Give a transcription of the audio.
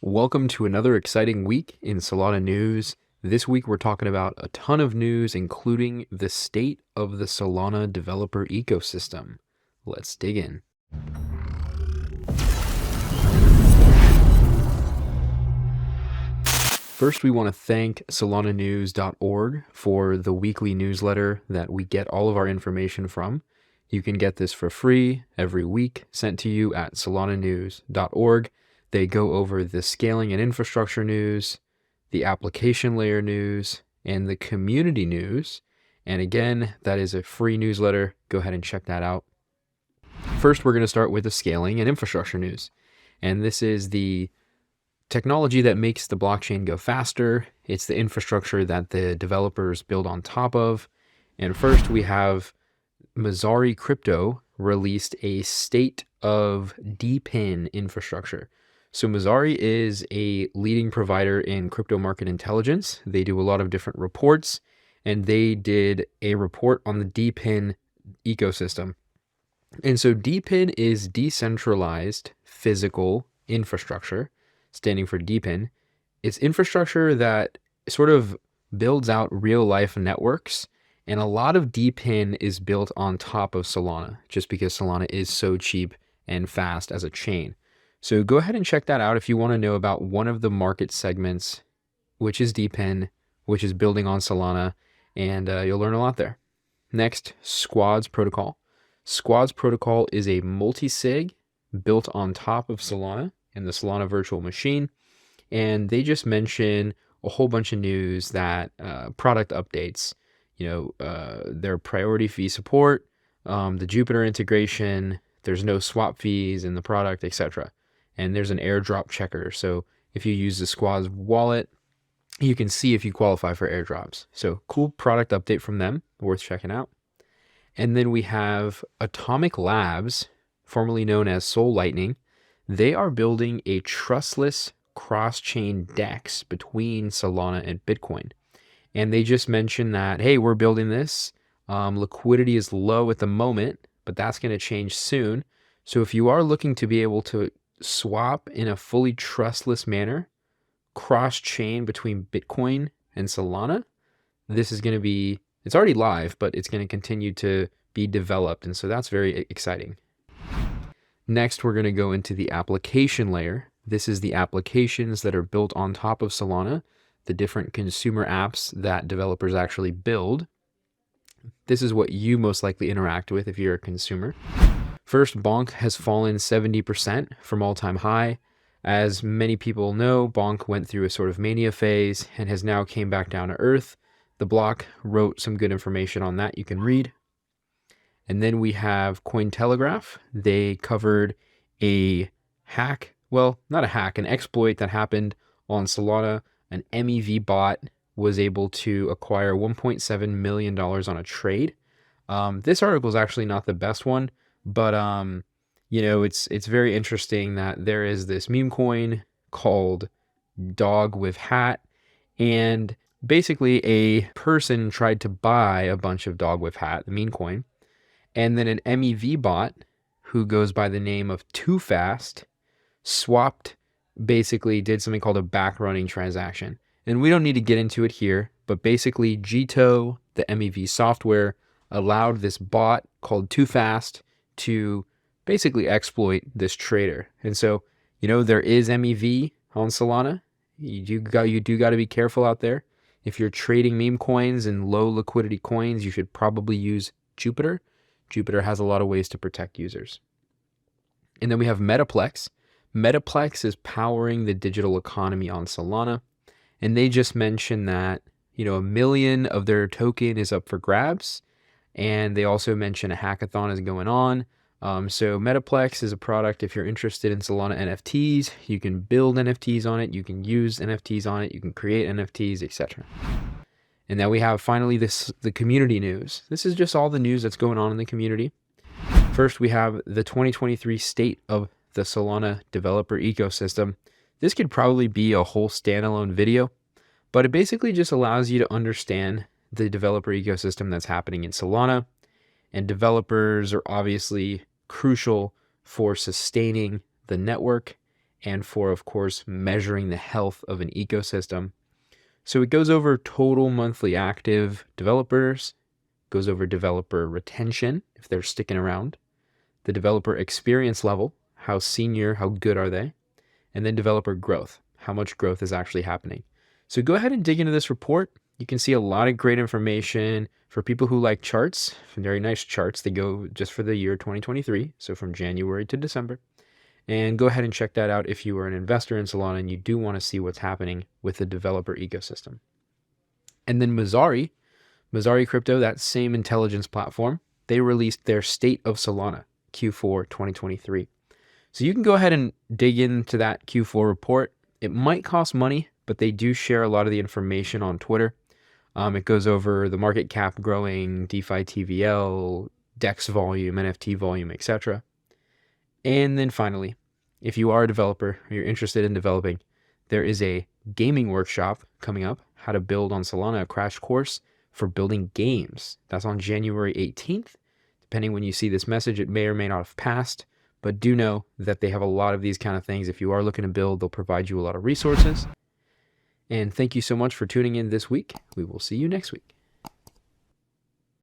Welcome to another exciting week in Solana news. This week we're talking about a ton of news, including the state of the Solana developer ecosystem. Let's dig in. First, we want to thank solananews.org for the weekly newsletter that we get all of our information from. You can get this for free every week, sent to you at solananews.org. They go over the scaling and infrastructure news, the application layer news, and the community news. And again, that is a free newsletter. Go ahead and check that out. First, we're going to start with the scaling and infrastructure news. And this is the technology that makes the blockchain go faster. It's the infrastructure that the developers build on top of. And first, we have Messari Crypto released a state of DePin infrastructure. So Messari is a leading provider in crypto market intelligence. They do a lot of different reports, and they did a report on the DePin ecosystem. And so DePin is decentralized physical infrastructure, standing for DePin. It's infrastructure that sort of builds out real-life networks, and a lot of DePin is built on top of Solana, just because Solana is so cheap and fast as a chain. So go ahead and check that out if you want to know about one of the market segments, which is DePin, which is building on Solana, and you'll learn a lot there. Next, Squads Protocol. Squads Protocol is a multi-sig built on top of Solana in the Solana virtual machine, and they just mention a whole bunch of news that product updates, their priority fee support, the Jupyter integration, there's no swap fees in the product, etc. And there's an airdrop checker. So if you use the Squads wallet, you can see if you qualify for airdrops. So cool product update from them, worth checking out. And then we have Atomic Labs, formerly known as Sol Lightning. They are building a trustless cross-chain DEX between Solana and Bitcoin. And they just mentioned that, hey, we're building this. Liquidity is low at the moment, but that's going to change soon. So if you are looking to be able to swap in a fully trustless manner, cross-chain between Bitcoin and Solana, this is going to be, it's already live, but it's going to continue to be developed. And so that's very exciting. Next, we're going to go into the application layer. This is the applications that are built on top of Solana, the different consumer apps that developers actually build. This is what you most likely interact with if you're a consumer. First, Bonk has fallen 70% from all-time high. As many people know, Bonk went through a sort of mania phase and has now came back down to earth. The block wrote some good information on that you can read. And then we have Cointelegraph. They covered a hack, well, not a hack, an exploit that happened on Solana. An MEV bot was able to acquire $1.7 million on a trade. This article is actually not the best one, but it's very interesting that there is this meme coin called Dog with Hat, and basically a person tried to buy a bunch of Dog with Hat, the meme coin, and then an MEV bot who goes by the name of Too Fast swapped, basically did something called a backrunning transaction. And we don't need to get into it here, but basically Jito, the MEV software, allowed this bot called Too Fast to basically exploit this trader. And so, there is MEV on Solana. You do got to be careful out there. If you're trading meme coins and low liquidity coins, you should probably use Jupyter. Jupyter has a lot of ways to protect users. And then we have Metaplex. Metaplex is powering the digital economy on Solana. And they just mentioned that, 1 million of their token is up for grabs. And they also mention a hackathon is going on. So Metaplex is a product, if you're interested in Solana NFTs, you can build NFTs on it, you can use NFTs on it, you can create NFTs, etc. And now we have finally the community news. This is just all the news that's going on in the community. First, we have the 2023 state of the Solana developer ecosystem. This could probably be a whole standalone video, but it basically just allows you to understand the developer ecosystem that's happening in Solana. And developers are obviously crucial for sustaining the network and for, of course, measuring the health of an ecosystem. So it goes over total monthly active developers, goes over developer retention, if they're sticking around, the developer experience level, how senior, how good are they, and then developer growth, how much growth is actually happening. So go ahead and dig into this report. You can see a lot of great information for people who like charts, very nice charts. They go just for the year 2023, so from January to December. And go ahead and check that out if you are an investor in Solana and you do want to see what's happening with the developer ecosystem. And then Messari Crypto, that same intelligence platform, they released their State of Solana Q4 2023. So you can go ahead and dig into that Q4 report. It might cost money, but they do share a lot of the information on Twitter. It goes over the market cap growing, DeFi TVL, DEX volume, NFT volume, etc. And then finally, if you are a developer or you're interested in developing, there is a gaming workshop coming up, how to build on Solana, a crash course for building games. That's on January 18th. Depending when you see this message, it may or may not have passed, but do know that they have a lot of these kind of things. If you are looking to build, they'll provide you a lot of resources. And thank you so much for tuning in this week. We will see you next week.